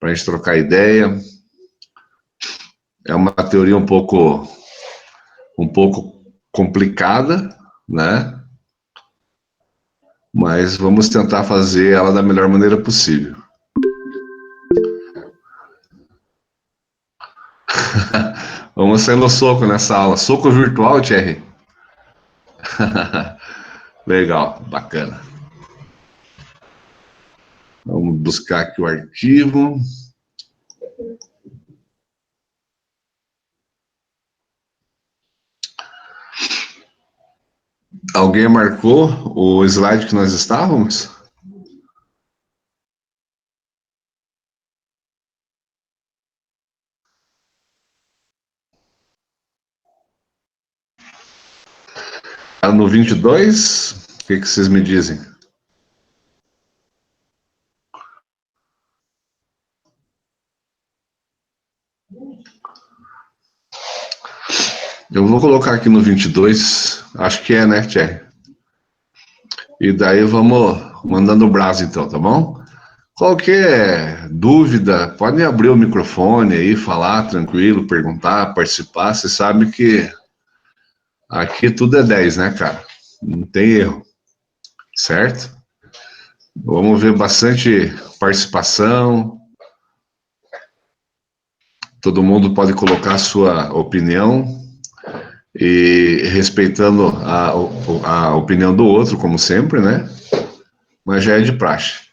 para a gente trocar ideia. É uma teoria um pouco complicada, né? Mas vamos tentar fazer ela da melhor maneira possível. Vamos sair no soco nessa aula. Soco virtual, Thierry? Legal, bacana. Vamos buscar aqui o arquivo. Alguém marcou o slide que nós estávamos? Tá no 22? O que vocês me dizem? Eu vou colocar aqui no 22, acho que é, né, Thierry? E daí vamos mandando o brasa então, tá bom? Qualquer dúvida, pode abrir o microfone aí, falar tranquilo, perguntar, participar. Você sabe que aqui tudo é 10, né, cara? Não tem erro, certo? Vamos ver bastante participação. Todo mundo pode colocar a sua opinião e respeitando a opinião do outro, como sempre, né? Mas já é de praxe.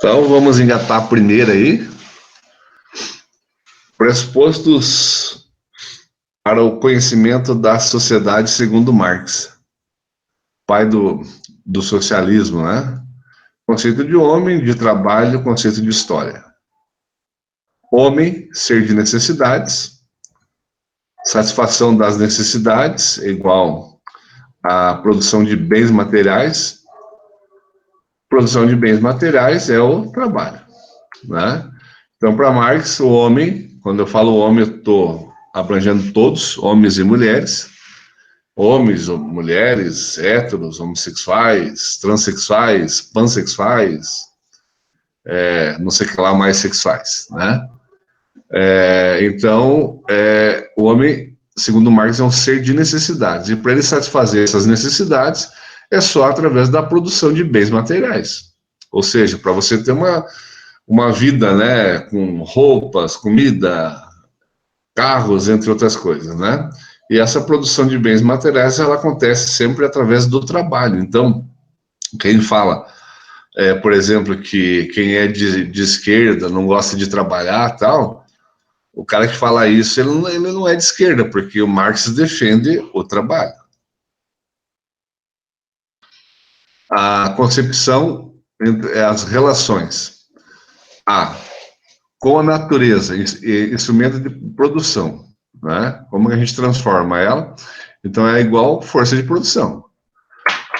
Então, vamos engatar a primeira aí. Pressupostos para o conhecimento da sociedade segundo Marx, pai do socialismo, né? Conceito de homem, de trabalho, conceito de história. Homem, ser de necessidades. Satisfação das necessidades é igual à produção de bens materiais. Produção de bens materiais é o trabalho, né? Então, para Marx, o homem, quando eu falo homem, eu estou abrangendo todos, homens e mulheres, homens, mulheres, héteros, homossexuais, transexuais, pansexuais, não sei o que lá mais sexuais, né? Então, o homem, segundo Marx, é um ser de necessidades, e para ele satisfazer essas necessidades, é só através da produção de bens materiais. Ou seja, para você ter uma vida, né, com roupas, comida, carros, entre outras coisas, né? E essa produção de bens materiais, ela acontece sempre através do trabalho. Então, quem fala, por exemplo, que quem é de esquerda não gosta de trabalhar, tal, o cara que fala isso, ele não é de esquerda, porque o Marx defende o trabalho. A concepção entre as relações. Com a natureza, instrumento de produção, né? Como a gente transforma ela? Então é igual força de produção.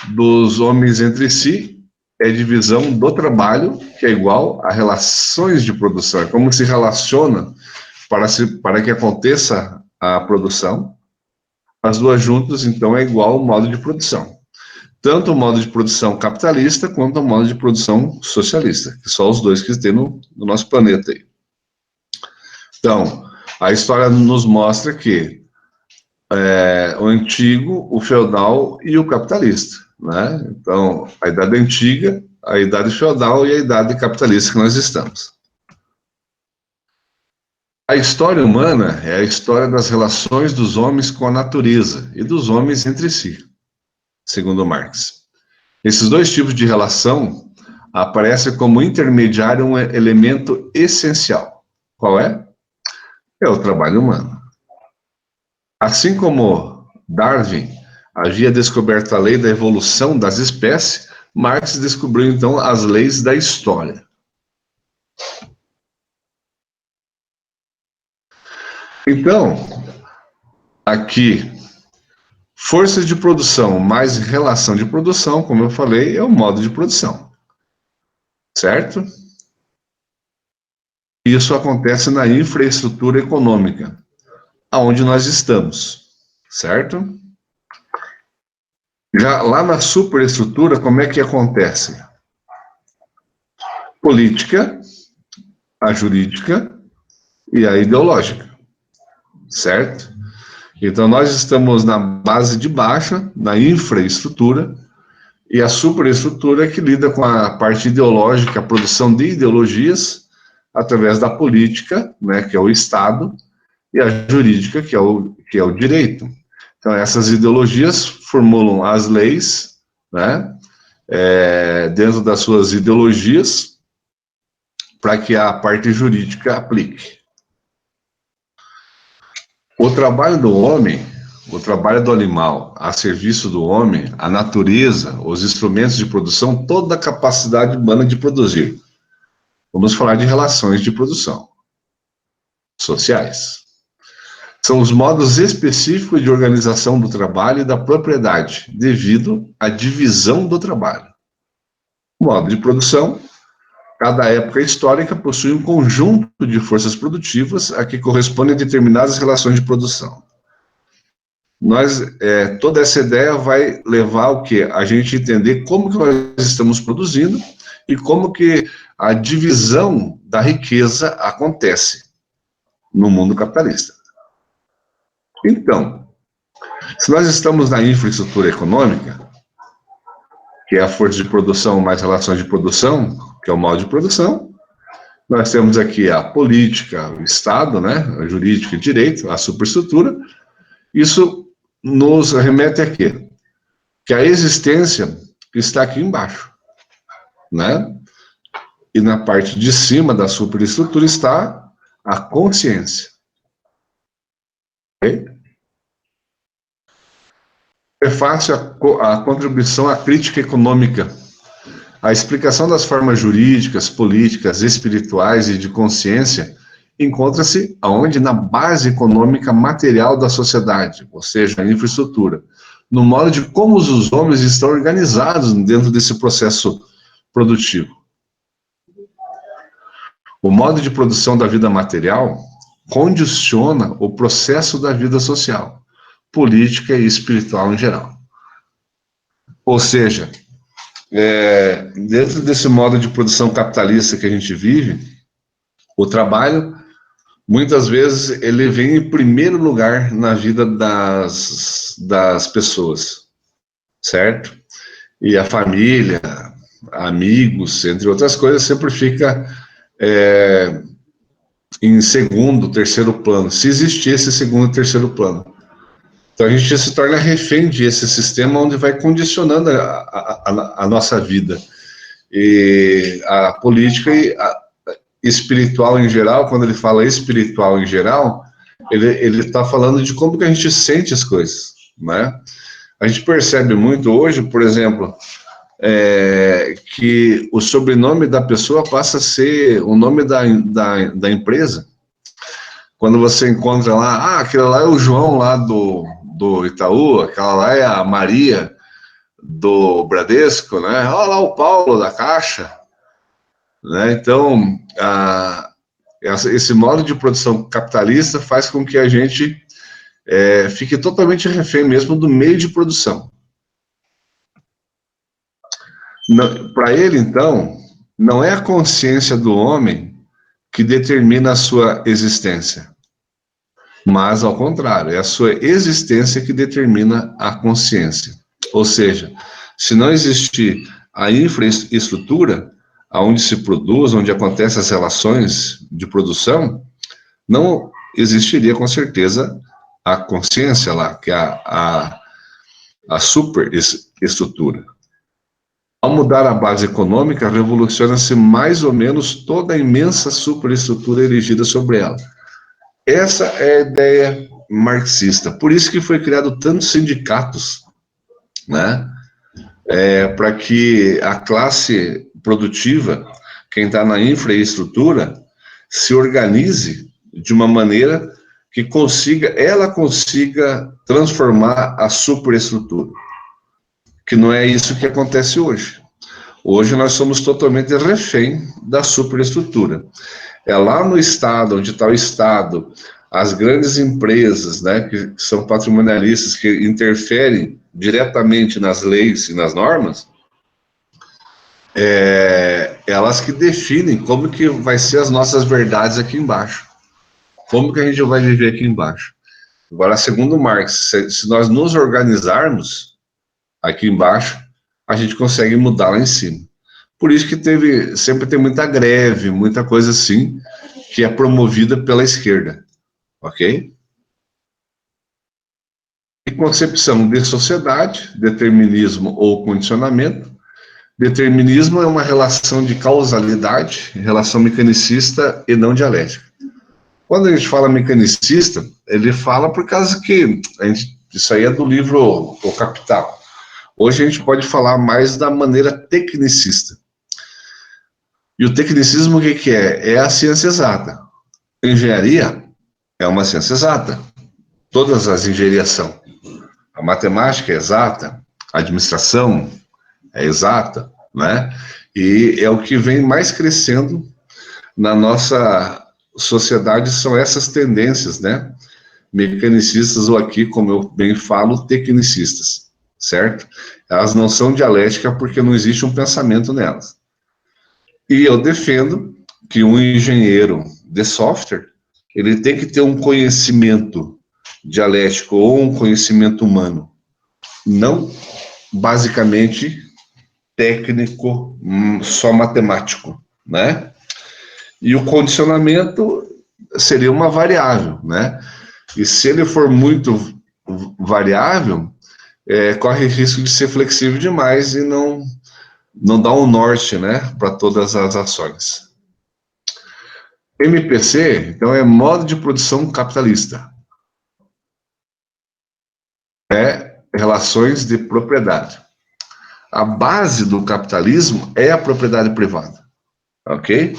Dos homens entre si é divisão do trabalho, que é igual a relações de produção. É como se relaciona para que aconteça a produção. As duas juntas, então, é igual ao modo de produção. Tanto o modo de produção capitalista quanto o modo de produção socialista, que são os dois que tem no nosso planeta aí. Então, a história nos mostra que o antigo, o feudal e o capitalista, né? Então, a idade antiga, a idade feudal e a idade capitalista que nós estamos. A história humana é a história das relações dos homens com a natureza e dos homens entre si, segundo Marx. Esses dois tipos de relação aparecem como intermediário um elemento essencial. Qual é? É o trabalho humano. Assim como Darwin havia descoberto a lei da evolução das espécies, Marx descobriu então as leis da história. Então, aqui, força de produção mais relação de produção, como eu falei, é o modo de produção, certo? Isso acontece na infraestrutura econômica, aonde nós estamos, certo? Já lá na superestrutura, como é que acontece? Política, a jurídica e a ideológica, certo? Então, nós estamos na base de baixa, na infraestrutura, e a superestrutura é que lida com a parte ideológica, a produção de ideologias, através da política, né, que é o Estado, e a jurídica, que é o direito. Então, essas ideologias formulam as leis, né, dentro das suas ideologias, para que a parte jurídica aplique. O trabalho do homem, o trabalho do animal a serviço do homem, a natureza, os instrumentos de produção, toda a capacidade humana de produzir. Vamos falar de relações de produção sociais. São os modos específicos de organização do trabalho e da propriedade, devido à divisão do trabalho. Modo de produção. Cada época histórica possui um conjunto de forças produtivas a que correspondem determinadas relações de produção. Toda essa ideia vai levar ao quê? A gente entender como que nós estamos produzindo e como que a divisão da riqueza acontece no mundo capitalista. Então, se nós estamos na infraestrutura econômica, que é a força de produção mais relações de produção, que é o modo de produção, nós temos aqui a política, o Estado, né, a jurídica e direito, a superestrutura. Isso nos remete a quê? Que a existência está aqui embaixo, né? E na parte de cima da superestrutura está a consciência. Okay? É fácil a contribuição à crítica econômica. A explicação das formas jurídicas, políticas, espirituais e de consciência encontra-se aonde? Na base econômica material da sociedade, ou seja, a infraestrutura, no modo de como os homens estão organizados dentro desse processo produtivo. O modo de produção da vida material condiciona o processo da vida social, política e espiritual em geral. Ou seja, dentro desse modo de produção capitalista que a gente vive, o trabalho, muitas vezes, ele vem em primeiro lugar na vida das pessoas, certo? E a família, amigos, entre outras coisas, sempre fica em segundo, terceiro plano, se existir esse segundo, terceiro plano. Então a gente se torna refém desse sistema onde vai condicionando a nossa vida. E a política e a espiritual em geral, quando ele fala espiritual em geral, ele está falando de como que a gente sente as coisas, né? A gente percebe muito hoje, por exemplo, que o sobrenome da pessoa passa a ser o nome da empresa. Quando você encontra lá, aquele lá é o João lá do Itaú, aquela lá é a Maria do Bradesco, né? Olha lá o Paulo da Caixa, né? Então, esse modo de produção capitalista faz com que a gente fique totalmente refém mesmo do meio de produção. Para ele, então, não é a consciência do homem que determina a sua existência, mas, ao contrário, é a sua existência que determina a consciência. Ou seja, se não existir a infraestrutura, onde se produz, onde acontecem as relações de produção, não existiria, com certeza, a consciência lá, que é a superestrutura. Ao mudar a base econômica, revoluciona-se mais ou menos toda a imensa superestrutura erigida sobre ela. Essa é a ideia marxista. Por isso que foi criado tantos sindicatos, né? Para que a classe produtiva, quem está na infraestrutura, se organize de uma maneira que ela consiga transformar a superestrutura, que não é isso que acontece hoje. Hoje nós somos totalmente refém da superestrutura. É lá no Estado, onde está o Estado, as grandes empresas, né, que são patrimonialistas, que interferem diretamente nas leis e nas normas, elas que definem como que vai ser as nossas verdades aqui embaixo. Como que a gente vai viver aqui embaixo. Agora, segundo Marx, se nós nos organizarmos aqui embaixo, a gente consegue mudar lá em cima. Por isso que sempre tem muita greve, muita coisa assim, que é promovida pela esquerda, ok? E concepção de sociedade, determinismo ou condicionamento. Determinismo é uma relação de causalidade, relação mecanicista e não dialética. Quando a gente fala mecanicista, ele fala por causa que isso aí é do livro O Capital. Hoje a gente pode falar mais da maneira tecnicista. E o tecnicismo, o que é? É a ciência exata. Engenharia é uma ciência exata. Todas as engenharias são. A matemática é exata, a administração é exata, né? E é o que vem mais crescendo na nossa sociedade, são essas tendências, né? Mecanicistas, ou aqui, como eu bem falo, tecnicistas, certo? Elas não são dialéticas porque não existe um pensamento nelas. E eu defendo que um engenheiro de software, ele tem que ter um conhecimento dialético ou um conhecimento humano, não basicamente técnico, só matemático, né? E o condicionamento seria uma variável, né? E se ele for muito variável, corre risco de ser flexível demais e não dar um norte, né, para todas as ações. MPC, então, é modo de produção capitalista. É relações de propriedade. A base do capitalismo é a propriedade privada, ok?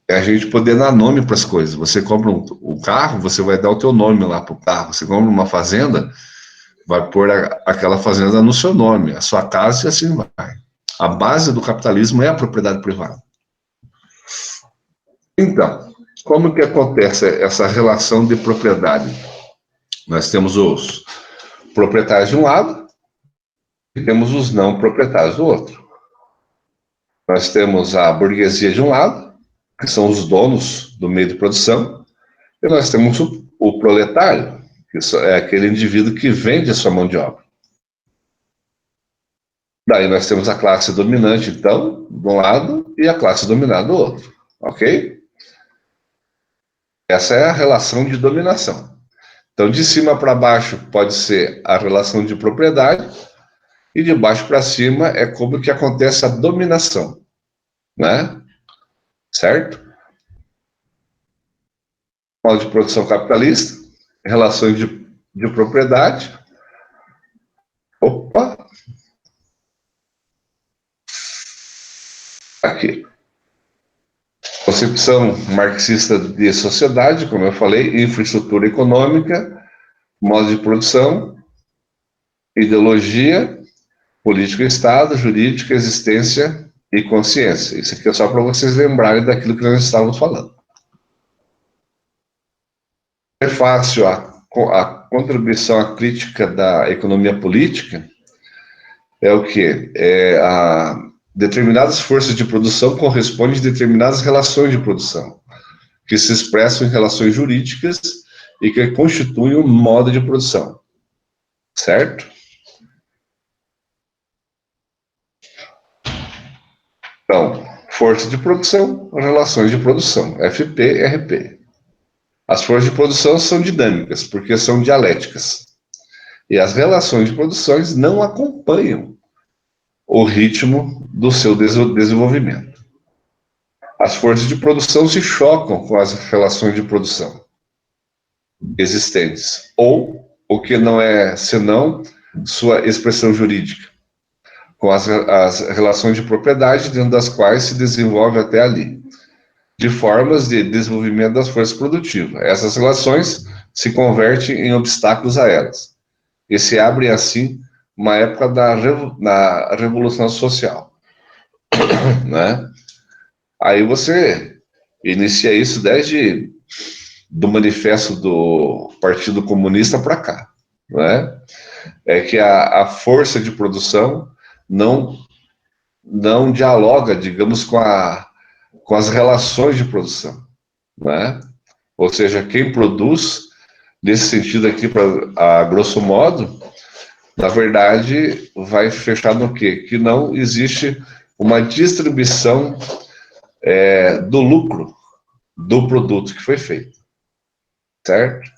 É a gente poder dar nome para as coisas. Você compra um carro, você vai dar o teu nome lá para o carro. Você compra uma fazenda, vai pôr aquela fazenda no seu nome, a sua casa, e assim vai. A base do capitalismo é a propriedade privada. Então, como que acontece essa relação de propriedade? Nós temos os proprietários de um lado e temos os não proprietários do outro. Nós temos a burguesia de um lado, que são os donos do meio de produção, e nós temos o proletário, que é aquele indivíduo que vende a sua mão de obra. Daí nós temos a classe dominante, então, de um lado, e a classe dominada do outro, ok? Essa é a relação de dominação. Então, de cima para baixo pode ser a relação de propriedade, e de baixo para cima é como que acontece a dominação, né? Certo? Modo de produção capitalista, relações de propriedade. Opa! Aqui. Concepção marxista de sociedade, como eu falei, infraestrutura econômica, modo de produção, ideologia, política e Estado, jurídica, existência e consciência. Isso aqui é só para vocês lembrarem daquilo que nós estávamos falando. É fácil a contribuição à crítica da economia política é o quê? Determinadas forças de produção correspondem a determinadas relações de produção, que se expressam em relações jurídicas e que constituem um modo de produção. Certo? Então, força de produção, relações de produção, FP e RP. As forças de produção são dinâmicas, porque são dialéticas. E as relações de produções não acompanham o ritmo do seu desenvolvimento. As forças de produção se chocam com as relações de produção existentes, ou o que não é senão sua expressão jurídica, com as relações de propriedade dentro das quais se desenvolve até ali. de formas de desenvolvimento das forças produtivas. Essas relações se convertem em obstáculos a elas. E se abre, assim, uma época da Revolução Social, né? Aí você inicia isso desde do manifesto do Partido Comunista para cá, né? É que a força de produção não dialoga, digamos, com as relações de produção, né? Ou seja, quem produz, nesse sentido aqui, a grosso modo, na verdade, vai fechar no quê? Que não existe uma distribuição do lucro do produto que foi feito, certo?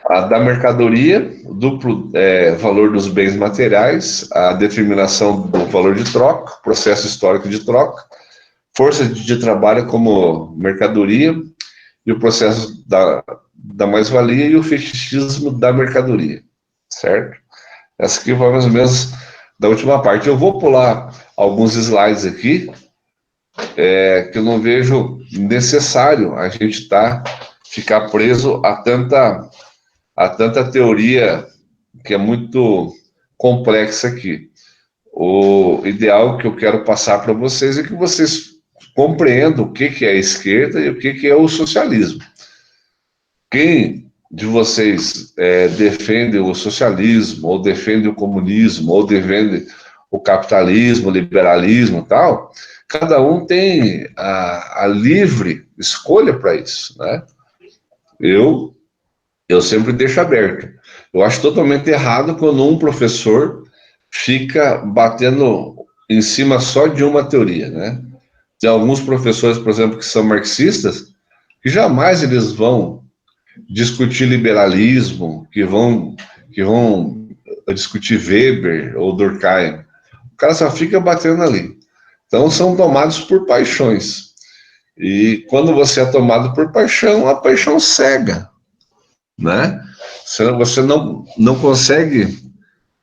A da mercadoria, duplo valor dos bens materiais, a determinação do valor de troca, processo histórico de troca, força de trabalho como mercadoria e o processo da mais-valia e o fetichismo da mercadoria, certo? Essa aqui vai mais ou menos da última parte. Eu vou pular alguns slides aqui, que eu não vejo necessário a gente ficar preso a tanta teoria que é muito complexa aqui. O ideal que eu quero passar para vocês é que vocês compreendam o que é a esquerda e o que é o socialismo. Quem de vocês defende o socialismo, ou defende o comunismo, ou defende o capitalismo, o liberalismo e tal, cada um tem a livre escolha para isso, né? Eu sempre deixo aberto. Eu acho totalmente errado quando um professor fica batendo em cima só de uma teoria, né? Tem alguns professores, por exemplo, que são marxistas, que jamais eles vão discutir liberalismo, que vão discutir Weber ou Durkheim. O cara só fica batendo ali. Então, são tomados por paixões. E quando você é tomado por paixão, a paixão cega, né? Você não consegue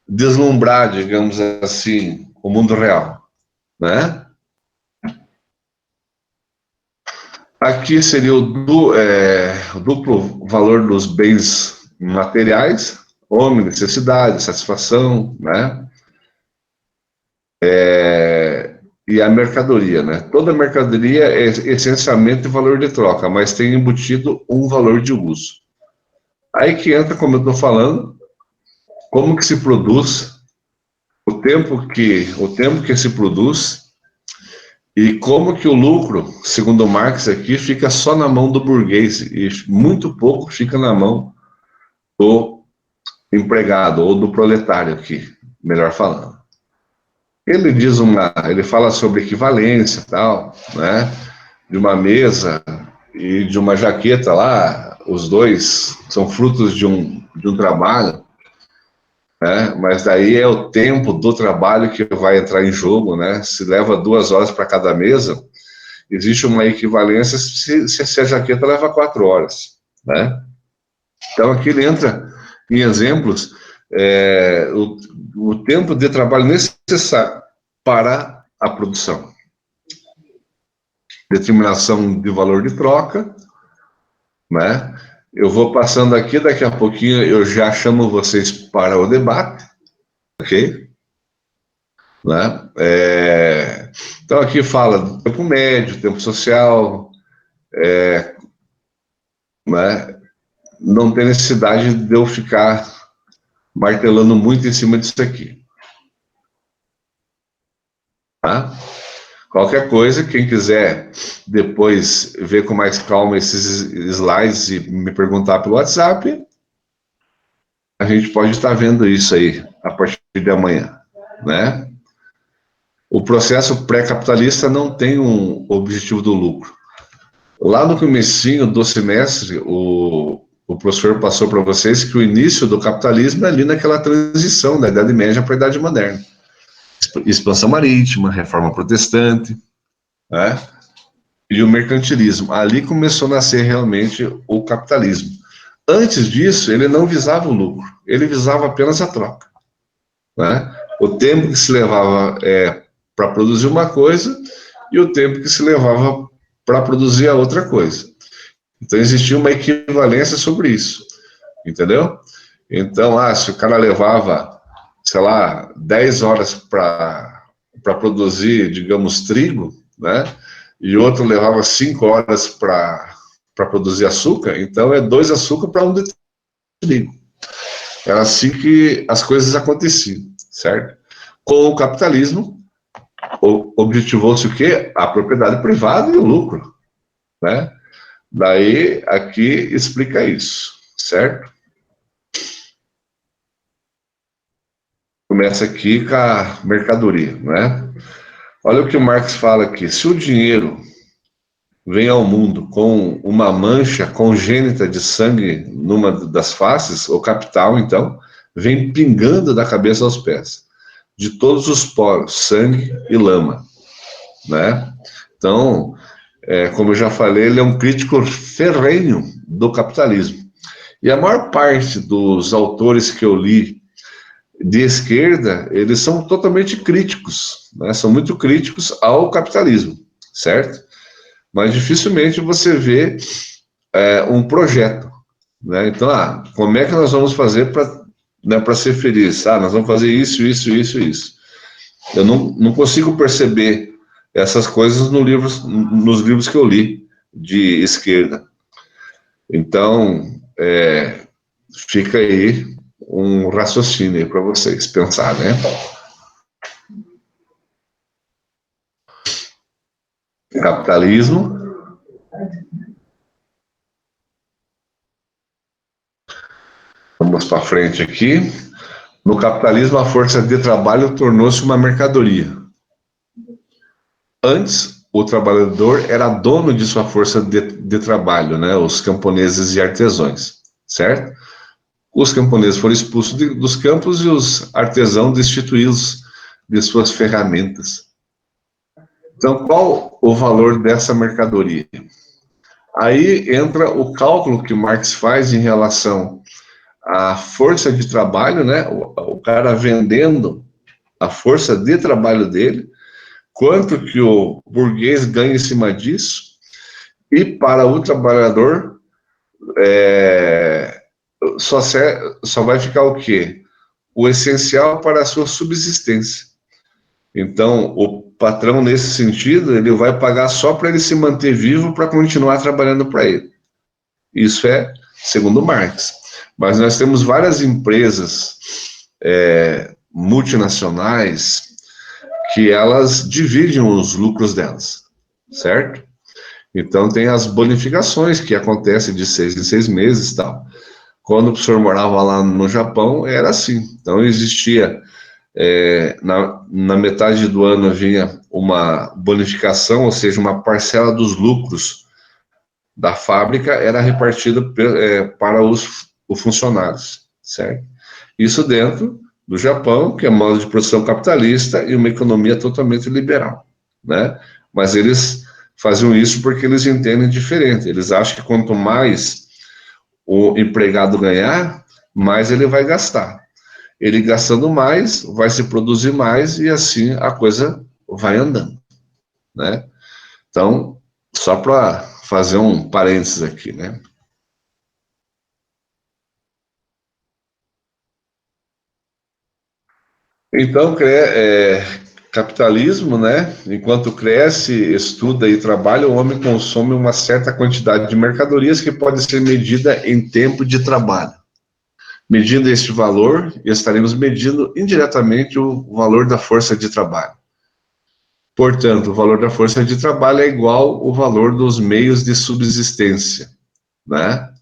deslumbrar, digamos assim, o mundo real, né? Aqui seria o duplo valor dos bens materiais, homem, necessidade, satisfação, né? E a mercadoria, né? Toda mercadoria é essencialmente valor de troca, mas tem embutido um valor de uso. Aí que entra, como eu estou falando, como que se produz, o tempo que se produz e como que o lucro, segundo Marx aqui, fica só na mão do burguês e muito pouco fica na mão do empregado ou do proletário aqui, melhor falando. Ele fala sobre equivalência, tal, né? De uma mesa e de uma jaqueta lá, os dois são frutos de um trabalho, né? Mas daí é o tempo do trabalho que vai entrar em jogo, né? Se leva 2 horas para cada mesa, existe uma equivalência se a jaqueta leva 4 horas, né? Então aqui ele entra em exemplos o tempo de trabalho necessário para a produção. Determinação de valor de troca, né? Eu vou passando aqui, daqui a pouquinho eu já chamo vocês para o debate, ok? Né? Então aqui fala tempo médio, tempo social, né? Não tem necessidade de eu ficar martelando muito em cima disso aqui. Tá? Qualquer coisa, quem quiser depois ver com mais calma esses slides e me perguntar pelo WhatsApp, a gente pode estar vendo isso aí a partir de amanhã, né? O processo pré-capitalista não tem um objetivo do lucro. Lá no comecinho do semestre, o professor passou para vocês que o início do capitalismo é ali naquela transição da Idade Média para a Idade Moderna. Expansão marítima, reforma protestante, né? E o mercantilismo. Ali começou a nascer realmente o capitalismo. Antes disso, ele não visava o lucro, ele visava apenas a troca, né? O tempo que se levava para produzir uma coisa e o tempo que se levava para produzir a outra coisa. Então, existia uma equivalência sobre isso, entendeu? Então, se o cara levava, sei lá, 10 horas para produzir, digamos, trigo, né? E outro levava 5 horas para produzir açúcar, então é 2 açúcar para 1 de trigo. Era assim que as coisas aconteciam, certo? Com o capitalismo, objetivou-se o quê? A propriedade privada e o lucro, né? Daí, aqui explica isso, certo? Começa aqui com a mercadoria, né? Olha o que o Marx fala aqui. Se o dinheiro vem ao mundo com uma mancha congênita de sangue numa das faces, o capital, então, vem pingando da cabeça aos pés, de todos os poros, sangue e lama, né? Então, como eu já falei, ele é um crítico ferrenho do capitalismo. E a maior parte dos autores que eu li de esquerda, eles são totalmente críticos, né? São muito críticos ao capitalismo, certo? Mas dificilmente você vê um projeto, né? Então, como é que nós vamos fazer para ser feliz? Nós vamos fazer isso, isso, isso, isso. Eu não consigo perceber essas coisas nos livros que eu li de esquerda. Então, fica aí um raciocínio para vocês pensar, né? Capitalismo. Vamos para frente aqui. No capitalismo, a força de trabalho tornou-se uma mercadoria. Antes, o trabalhador era dono de sua força de trabalho, né? Os camponeses e artesãos, certo? Os camponeses foram expulsos dos campos e os artesãos destituídos de suas ferramentas. Então, qual o valor dessa mercadoria? Aí entra o cálculo que Marx faz em relação à força de trabalho, né? O cara vendendo a força de trabalho dele, quanto que o burguês ganha em cima disso, e para o trabalhador só vai ficar o quê? O essencial para a sua subsistência. Então, o patrão, nesse sentido, ele vai pagar só para ele se manter vivo para continuar trabalhando para ele. Isso é segundo Marx. Mas nós temos várias empresas multinacionais que elas dividem os lucros delas, certo? Então tem as bonificações que acontecem de 6 em 6 meses e tal. Quando o professor morava lá no Japão, era assim. Então existia, na metade do ano vinha uma bonificação, ou seja, uma parcela dos lucros da fábrica era repartida para os funcionários, certo? Isso dentro do Japão, que é modo de produção capitalista e uma economia totalmente liberal, né? Mas eles faziam isso porque eles entendem diferente. Eles acham que quanto mais o empregado ganhar, mais ele vai gastar. Ele gastando mais, vai se produzir mais e assim a coisa vai andando, né? Então, só para fazer um parênteses aqui, né? Então, capitalismo, né? Enquanto cresce, estuda e trabalha, o homem consome uma certa quantidade de mercadorias que pode ser medida em tempo de trabalho. Medindo este valor, estaremos medindo indiretamente o valor da força de trabalho. Portanto, o valor da força de trabalho é igual ao valor dos meios de subsistência, né?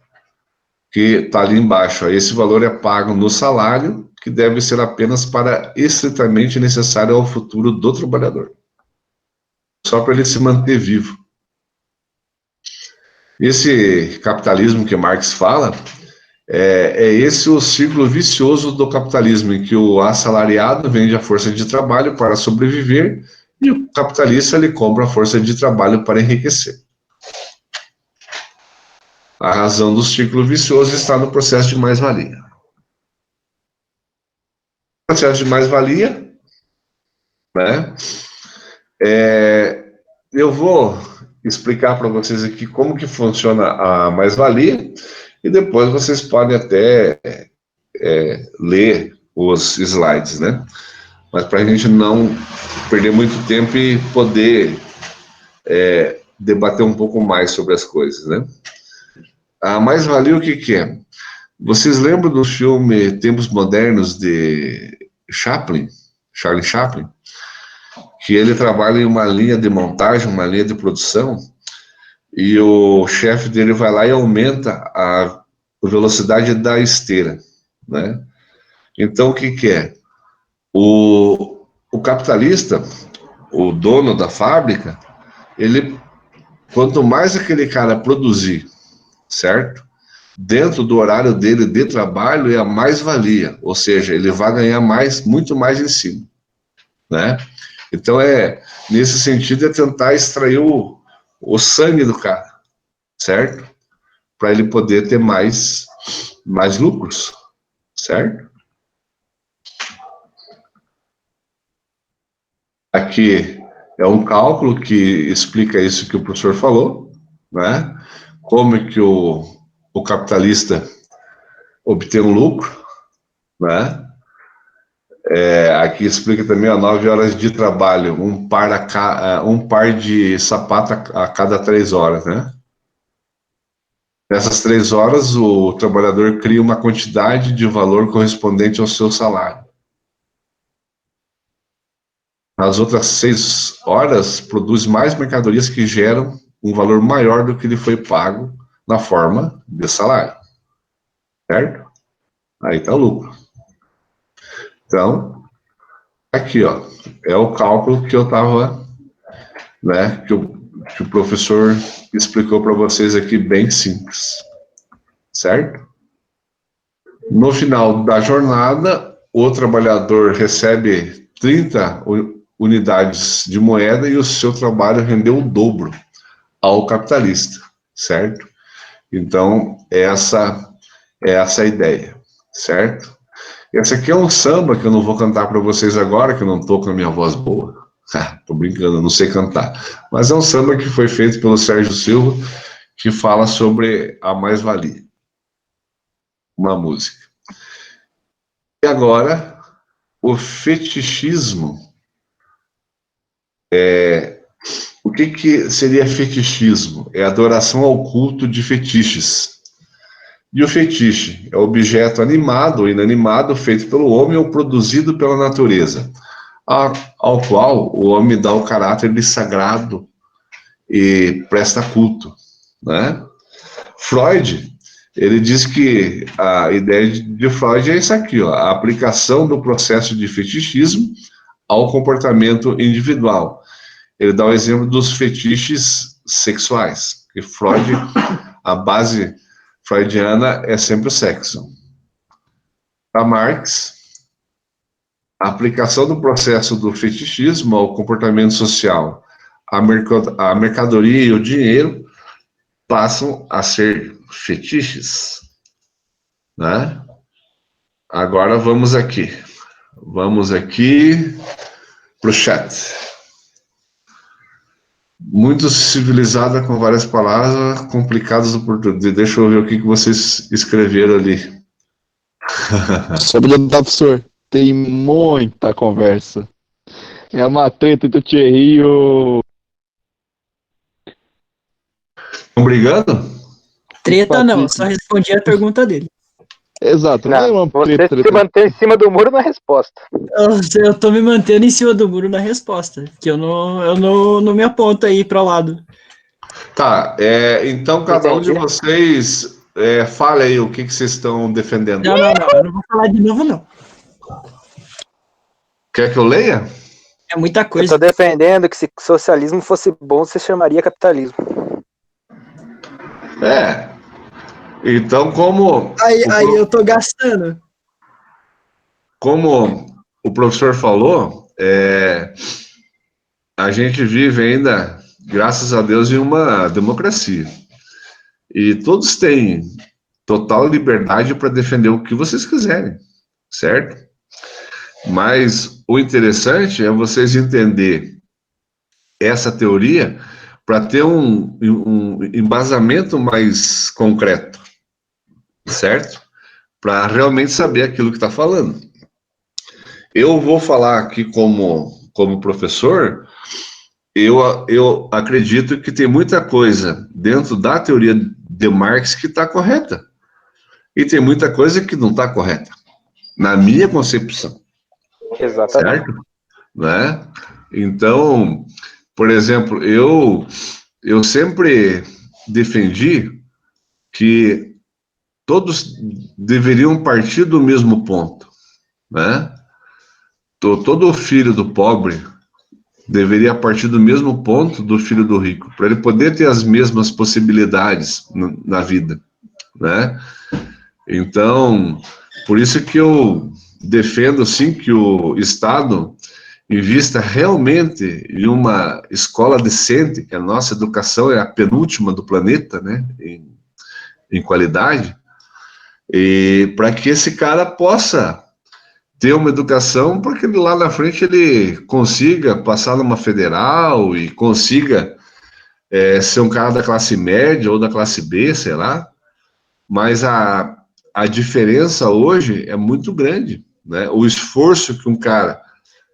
Que está ali embaixo. Esse valor é pago no salário, que deve ser apenas para estritamente necessário ao futuro do trabalhador, só para ele se manter vivo. Esse capitalismo que Marx fala é esse o círculo vicioso do capitalismo, em que o assalariado vende a força de trabalho para sobreviver e o capitalista ele compra a força de trabalho para enriquecer. A razão do círculo vicioso está no processo de mais-valia. O processo de mais-valia, né? Eu vou explicar para vocês aqui como que funciona a mais-valia, e depois vocês podem até ler os slides, né? Mas para a gente não perder muito tempo e poder debater um pouco mais sobre as coisas, né? A mais-valia, o que que é? Vocês lembram do filme Tempos Modernos de Chaplin, Charlie Chaplin? Que ele trabalha em uma linha de montagem, uma linha de produção, e o chefe dele vai lá e aumenta a velocidade da esteira, né? Então, o que que é? O capitalista, o dono da fábrica, ele, quanto mais aquele cara produzir, certo? Dentro do horário dele de trabalho é a mais-valia, ou seja, ele vai ganhar mais, muito mais em cima, né? Então, nesse sentido, é tentar extrair o sangue do cara, certo? Para ele poder ter mais lucros, certo? Aqui é um cálculo que explica isso que o professor falou, né? Como é que o capitalista obtém um lucro, né? Aqui explica também 9 horas de trabalho, um par de sapato a cada 3 horas, né? Nessas 3 horas, o trabalhador cria uma quantidade de valor correspondente ao seu salário. Nas outras 6 horas, produz mais mercadorias que geram um valor maior do que lhe foi pago na forma de salário. Certo? Aí está o lucro. Então, aqui, ó, é o cálculo que eu estava, né, que o professor explicou para vocês aqui, bem simples. Certo? No final da jornada, o trabalhador recebe 30 unidades de moeda e o seu trabalho rendeu o dobro ao capitalista, certo? Então, essa é a ideia, certo? Esse aqui é um samba que eu não vou cantar para vocês agora, que eu não estou com a minha voz boa. Tô brincando, eu não sei cantar. Mas é um samba que foi feito pelo Sérgio Silva, que fala sobre a mais-valia. Uma música. E agora, o fetichismo. O que seria fetichismo? É adoração ao culto de fetiches. E o fetiche é objeto animado ou inanimado feito pelo homem ou produzido pela natureza, ao qual o homem dá o caráter de sagrado e presta culto, né? Freud, ele diz que a ideia de Freud é isso aqui, ó, a aplicação do processo de fetichismo ao comportamento individual. Ele dá o exemplo dos fetiches sexuais, que Freud, a base freudiana é sempre o sexo. Para Marx, a aplicação do processo do fetichismo ao comportamento social, a mercadoria e o dinheiro passam a ser fetiches, né? Agora vamos aqui para o chat. Muito civilizada com várias palavras complicadas do português. Deixa eu ver o que vocês escreveram ali. Sobre o professor, tem muita conversa. É uma treta entre o Thierry e o... Estão brigando? Treta não, só respondi a pergunta dele. Exato, não é uma Você treta. se mantém em cima do muro na resposta. Eu tô me mantendo em cima do muro na resposta, que eu não me aponto aí para o lado. Tá, então cada um de vocês fale aí o que vocês estão defendendo. Não, eu não vou falar de novo, não. Quer que eu leia? É muita Eu coisa. tô defendendo que se socialismo fosse bom, você chamaria capitalismo. Então, como Aí eu tô gastando. como o professor falou, a gente vive ainda, graças a Deus, em uma democracia. E todos têm total liberdade para defender o que vocês quiserem, certo? Mas o interessante é vocês entender essa teoria para ter um embasamento mais concreto, certo? Para realmente saber aquilo que está falando. Eu vou falar aqui como professor, eu acredito que tem muita coisa dentro da teoria de Marx que está correta. E tem muita coisa que não está correta, na minha concepção. Exatamente. Certo? Né? Então, por exemplo, eu sempre defendi que todos deveriam partir do mesmo ponto, né? Todo filho do pobre deveria partir do mesmo ponto do filho do rico, para ele poder ter as mesmas possibilidades na vida, né? Então, por isso que eu defendo, sim, que o Estado invista realmente em uma escola decente, que a nossa educação é a penúltima do planeta, né, em qualidade, e para que esse cara possa ter uma educação, porque lá na frente ele consiga passar numa federal e consiga ser um cara da classe média ou da classe B, sei lá, mas a diferença hoje é muito grande, né? O esforço que um cara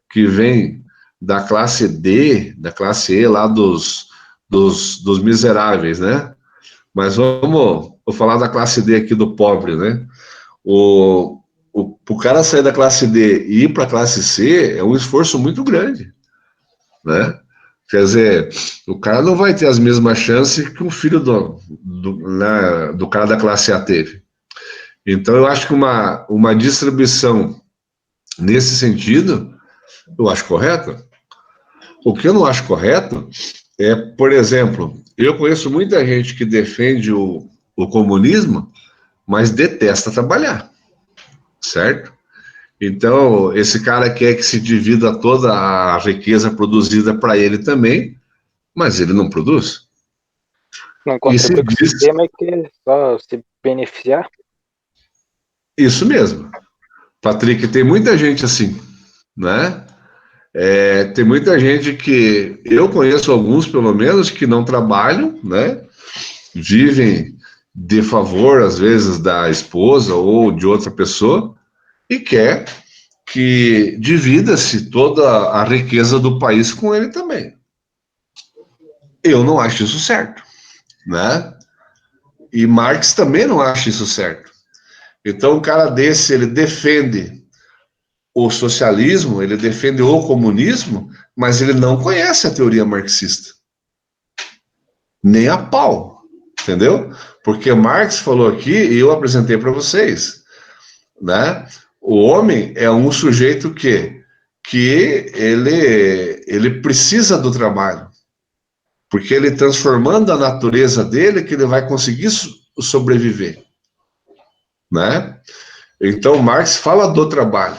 que vem da classe D, da classe E, lá dos miseráveis, né? Mas vou falar da classe D aqui, do pobre, né? O cara sair da classe D e ir para a classe C é um esforço muito grande, né? Quer dizer, o cara não vai ter as mesmas chances que o filho do cara da classe A teve. Então, eu acho que uma distribuição nesse sentido, eu acho correta. O que eu não acho correto é, por exemplo, eu conheço muita gente que defende o comunismo, mas detesta trabalhar, certo? Então, esse cara quer que se divida toda a riqueza produzida para ele também, mas ele não produz. Não E se contribui com o diz sistema e quer só se beneficiar. isso mesmo. Patrick, tem muita gente assim, né? Tem muita gente que eu conheço alguns, pelo menos, que não trabalham, né? Vivem de favor, às vezes, da esposa ou de outra pessoa e quer que divida-se toda a riqueza do país com ele também. Eu não acho isso certo, né? E Marx também não acha isso certo. Então, um cara desse, ele defende o socialismo, ele defende o comunismo, mas ele não conhece a teoria marxista. Nem a pau, entendeu? Porque Marx falou aqui, e eu apresentei para vocês, né? O homem é um sujeito que ele precisa do trabalho, porque ele transformando a natureza dele que ele vai conseguir sobreviver, né? Então Marx fala do trabalho.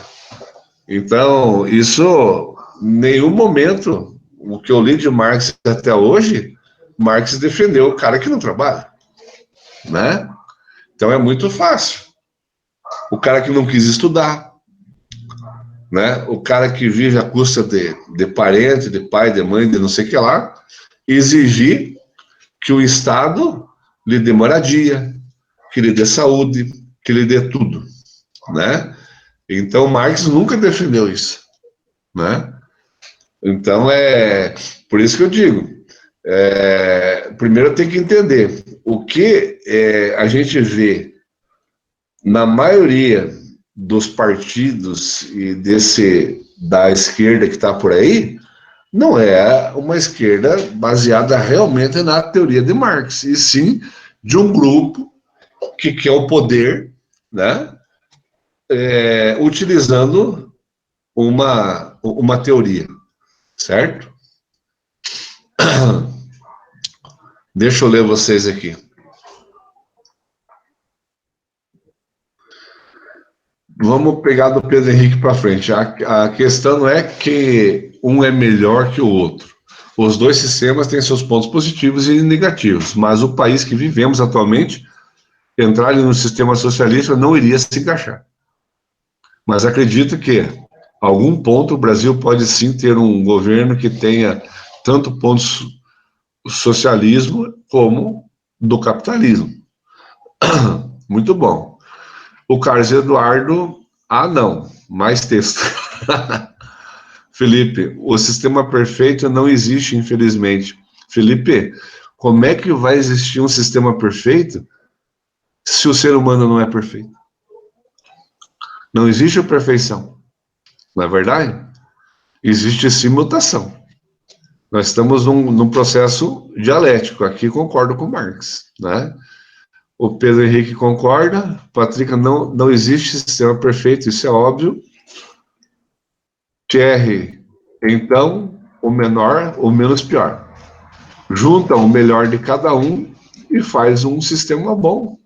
Então isso, em nenhum momento, o que eu li de Marx até hoje, Marx defendeu o cara que não trabalha, né? Então é muito fácil. O cara que não quis estudar, né? O cara que vive à custa de parente, de pai, de mãe, de não sei o que lá, exigir que o Estado lhe dê moradia, que lhe dê saúde, que lhe dê tudo, né? Então Marx nunca defendeu isso, né? Então por isso que eu digo, primeiro tem que entender o que a gente vê na maioria dos partidos e da esquerda que está por aí, não é uma esquerda baseada realmente na teoria de Marx, e sim de um grupo que quer o poder, né, utilizando uma teoria, certo? Deixa eu ler vocês aqui. Vamos pegar do Pedro Henrique para frente. A questão não é que um é melhor que o outro. Os dois sistemas têm seus pontos positivos e negativos, mas o país que vivemos atualmente, entrar no sistema socialista não iria se encaixar. Mas acredito que, a algum ponto, o Brasil pode sim ter um governo que tenha tanto pontos socialismo como do capitalismo. Muito bom. O Carlos Eduardo, não, mais texto. Felipe, o sistema perfeito não existe, infelizmente. Felipe, como é que vai existir um sistema perfeito se o ser humano não é perfeito? Não existe a perfeição, não é verdade? Existe sim mutação. Nós estamos num processo dialético, aqui concordo com Marx, né? O Pedro Henrique concorda, Patrick, não existe sistema perfeito, isso é óbvio. Thierry, então, o menor, o menos pior. Junta o melhor de cada um e faz um sistema bom.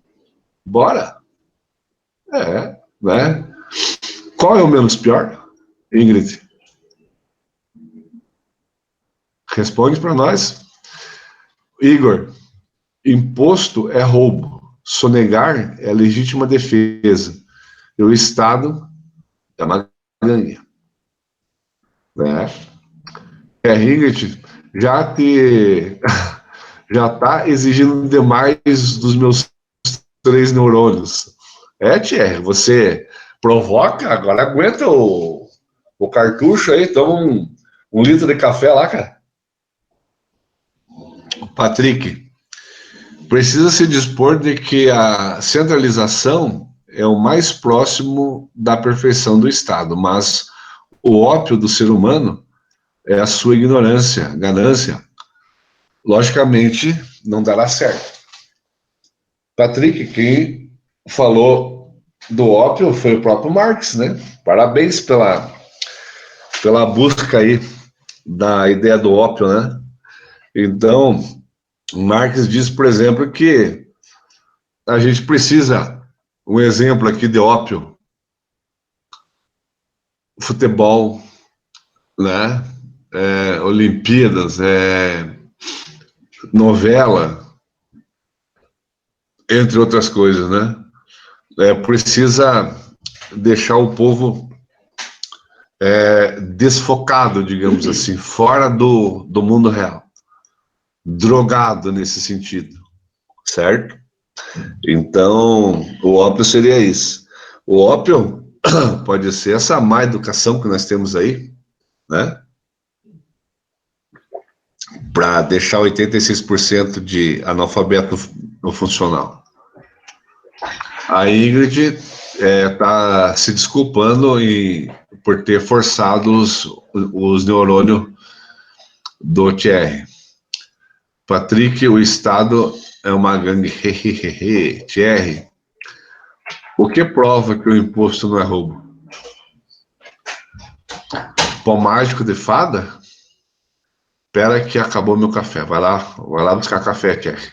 Bora? Né? Qual é o menos pior, Ingrid? Responde para nós. Igor, imposto é roubo. Sonegar é legítima defesa. E o Estado é uma ganha. Né? Ingrid, já está exigindo demais dos meus 3 neurônios. Thierry, você provoca, agora aguenta o cartucho aí, toma um litro de café lá, cara. Patrick, precisa se dispor de que a centralização é o mais próximo da perfeição do Estado, mas o ópio do ser humano é a sua ignorância, ganância. Logicamente, não dará certo. Patrick, quem falou do ópio foi o próprio Marx, né? Parabéns pela busca aí da ideia do ópio, né? Então, Marx diz, por exemplo, que a gente precisa, um exemplo aqui de ópio, futebol, né? Olimpíadas, novela, entre outras coisas, né? Precisa deixar o povo desfocado, digamos assim, fora do mundo real, drogado nesse sentido, certo? Então, o ópio seria isso. O ópio pode ser essa má educação que nós temos aí, né? Para deixar 86% de analfabeto no funcional. A Ingrid está se desculpando por ter forçado os neurônios do Thierry. Patrick, o Estado é uma gangue. Thierry, o que prova que o imposto não é roubo? Pão mágico de fada? Espera que acabou meu café. Vai lá buscar café, Thierry.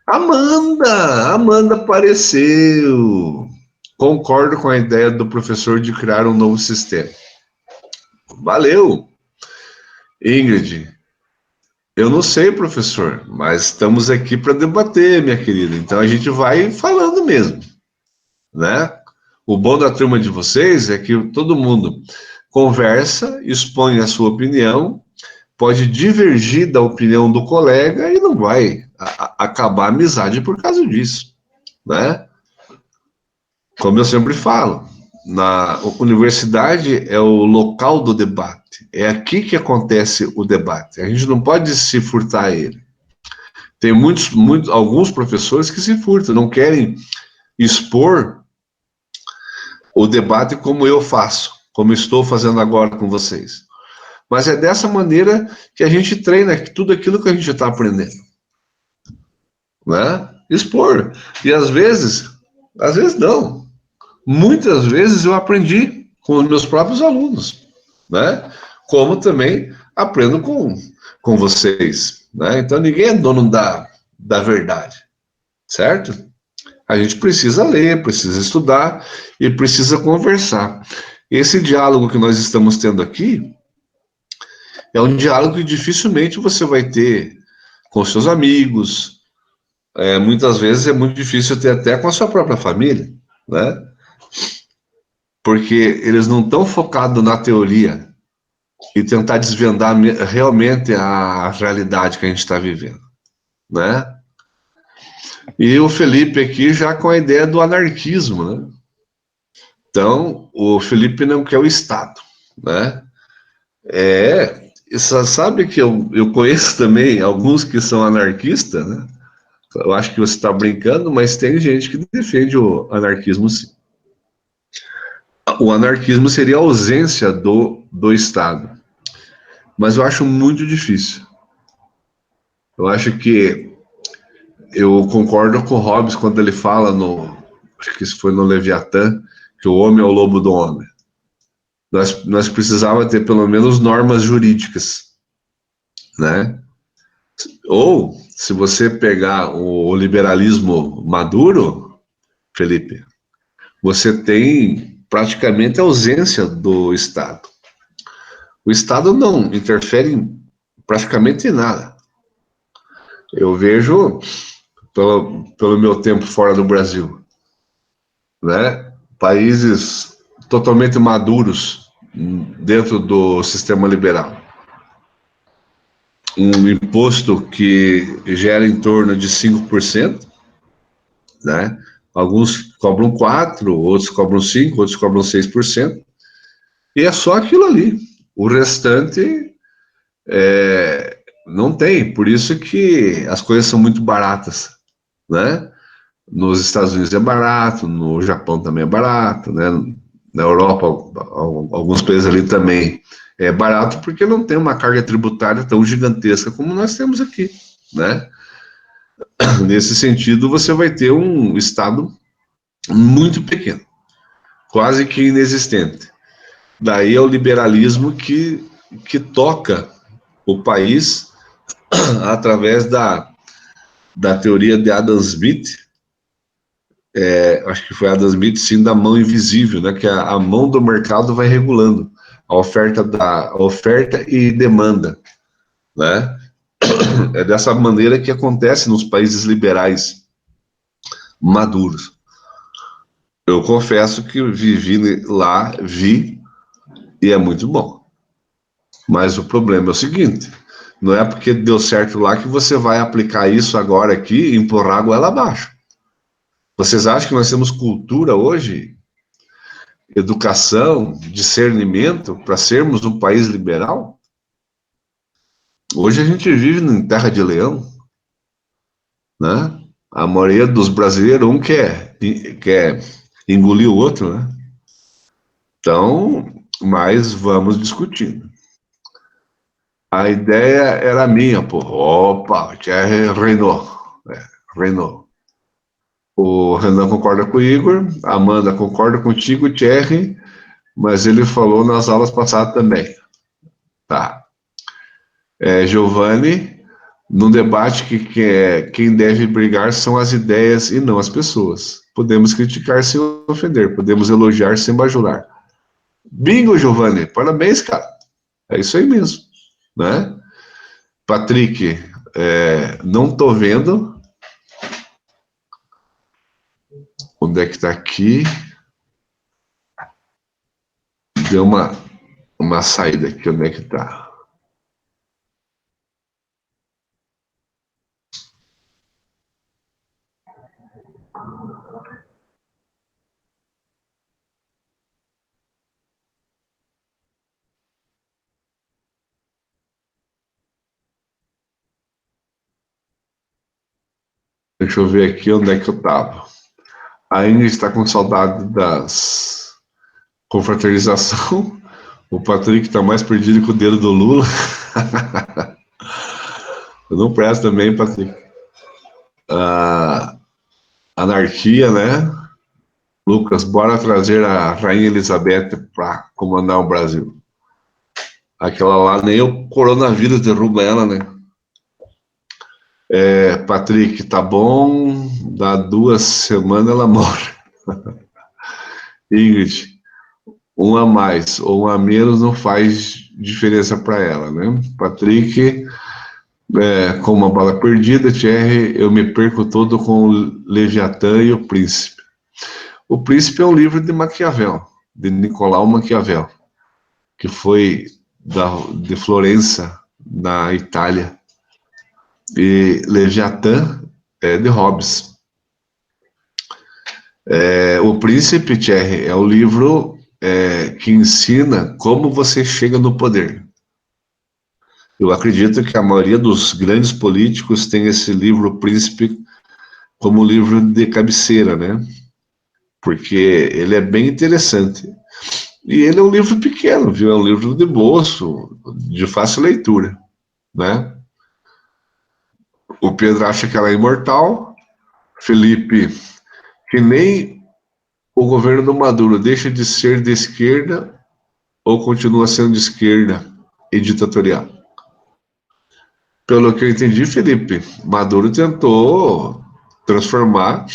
Amanda apareceu. Concordo com a ideia do professor de criar um novo sistema. Valeu. Ingrid, eu não sei, professor, mas estamos aqui para debater, minha querida. Então a gente vai falando mesmo, né? O bom da turma de vocês é que todo mundo conversa, expõe a sua opinião, pode divergir da opinião do colega e não vai acabar a amizade por causa disso, né? Como eu sempre falo, na universidade é o local do debate, é aqui que acontece o debate, a gente não pode se furtar a ele. Tem alguns professores que se furtam, não querem expor o debate como eu faço, como estou fazendo agora com vocês. Mas é dessa maneira que a gente treina tudo aquilo que a gente está aprendendo, né? Expor. E às vezes não. Muitas vezes eu aprendi com os meus próprios alunos, né? Como também aprendo com vocês, né? Então ninguém é dono da verdade, certo? A gente precisa ler, precisa estudar e precisa conversar. Esse diálogo que nós estamos tendo aqui é um diálogo que dificilmente você vai ter com seus amigos. Muitas vezes é muito difícil ter até com a sua própria família, né? Porque eles não estão focados na teoria, e tentar desvendar realmente a realidade que a gente está vivendo, né? E o Felipe aqui já com a ideia do anarquismo, né? Então, o Felipe não quer o Estado, né? Sabe que eu conheço também alguns que são anarquistas, né? Eu acho que você está brincando, mas tem gente que defende o anarquismo, sim. O anarquismo seria a ausência do Estado. Mas eu acho muito difícil. Eu acho que eu concordo com o Hobbes quando ele fala acho que isso foi no Leviatã, que o homem é o lobo do homem. Nós precisávamos ter pelo menos normas jurídicas, né? Ou, se você pegar o liberalismo maduro, Felipe, você tem praticamente ausência do Estado. O Estado não interfere praticamente em nada. Eu vejo, pelo meu tempo fora do Brasil, né, países totalmente maduros dentro do sistema liberal. Um imposto que gera em torno de 5%, né? Alguns cobram 4%, outros cobram 5%, outros cobram 6%, e é só aquilo ali. O restante não tem, por isso que as coisas são muito baratas, né? Nos Estados Unidos é barato, no Japão também é barato, né? Na Europa, alguns países ali também é barato, porque não tem uma carga tributária tão gigantesca como nós temos aqui, né? Nesse sentido, você vai ter um Estado muito pequeno, quase que inexistente. Daí é o liberalismo que toca o país através da teoria de Adam Smith, acho que foi Adam Smith, sim, da mão invisível, né? Que a mão do mercado vai regulando a oferta e demanda, né? É dessa maneira que acontece nos países liberais maduros. Eu confesso que vivi lá, e é muito bom. Mas o problema é o seguinte, não é porque deu certo lá que você vai aplicar isso agora aqui e empurrar a goela abaixo. Vocês acham que nós temos cultura hoje, educação, discernimento para sermos um país liberal? Hoje a gente vive em terra de leão, né? A maioria dos brasileiros, um quer engolir o outro, né? Então, mas vamos discutindo. A ideia era minha, pô. Opa, Thierry reinou. Reinou. O Renan concorda com o Igor, a Amanda concorda contigo, Thierry, mas ele falou nas aulas passadas também. Tá. Giovanni, num debate quem deve brigar são as ideias e não as pessoas. Podemos criticar sem ofender, podemos elogiar sem bajular. Bingo, Giovanni, parabéns, cara. É isso aí mesmo, né? Patrick, não tô vendo. Onde é que tá aqui? Deu uma saída aqui, onde é que tá? Deixa eu ver aqui onde é que eu tava. A Ingrid está com saudade das confraternização. O Patrick está mais perdido que o dedo do Lula. Eu não presto também, Patrick. Anarquia, né? Lucas, bora trazer a Rainha Elizabeth para comandar o Brasil. Aquela lá, nem o coronavírus derruba ela, né? Patrick, tá bom, dá 2 semanas ela morre. Ingrid, um a mais ou um a menos não faz diferença para ela, né? Patrick, com uma bala perdida, Thierry, eu me perco todo com o Leviatã e o Príncipe. O Príncipe é um livro de Maquiavel, de Nicolau Maquiavel, que foi de Florença, na Itália. E Leviatã é de Hobbes. O Príncipe, Thierry, é o livro que ensina como você chega no poder. Eu acredito que a maioria dos grandes políticos tem esse livro, O Príncipe, como livro de cabeceira, né? Porque ele é bem interessante. E ele é um livro pequeno, viu? É um livro de bolso, de fácil leitura, né? O Pedro acha que ela é imortal. Felipe, que nem o governo do Maduro deixa de ser de esquerda ou continua sendo de esquerda e ditatorial. Pelo que eu entendi, Felipe, Maduro tentou transformar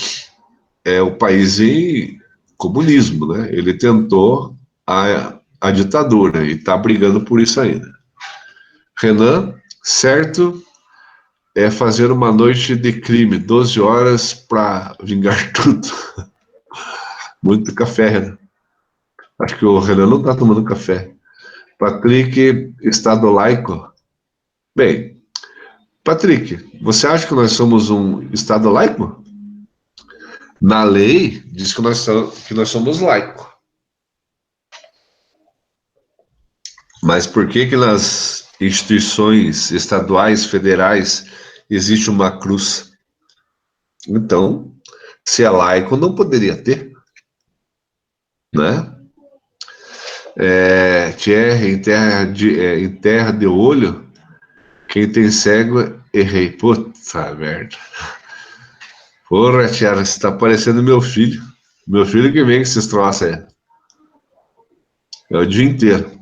o país em comunismo, né? Ele tentou a ditadura e está brigando por isso ainda. Renan, certo, é fazer uma noite de crime, 12 horas para vingar tudo. Muito café, Renan. Acho que o Renan não está tomando café. Patrick, Estado laico. Bem, Patrick, você acha que nós somos um Estado laico? Na lei, diz que nós somos laicos. Mas por que nas instituições estaduais, federais, existe uma cruz? Então, se é laico, não poderia ter, né? Thierry, em terra de olho, quem tem cego, errei. Puta merda. Porra, Thierry, você tá parecendo meu filho. Meu filho que vem com esses troços aí. É o dia inteiro.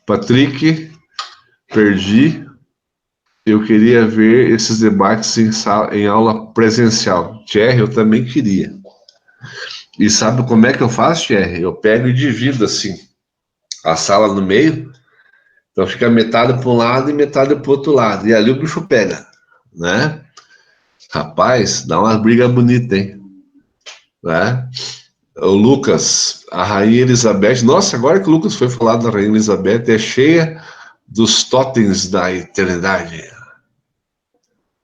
Patrick, perdi. Eu queria ver esses debates em aula presencial. Thierry, eu também queria. E sabe como é que eu faço, Thierry? Eu pego e divido assim a sala no meio, então fica metade para um lado e metade para o outro lado. E ali o bicho pega, né? Rapaz, dá uma briga bonita, hein? Né? O Lucas, a Rainha Elizabeth. Nossa, agora que o Lucas foi falar da Rainha Elizabeth, é cheia dos totens da eternidade.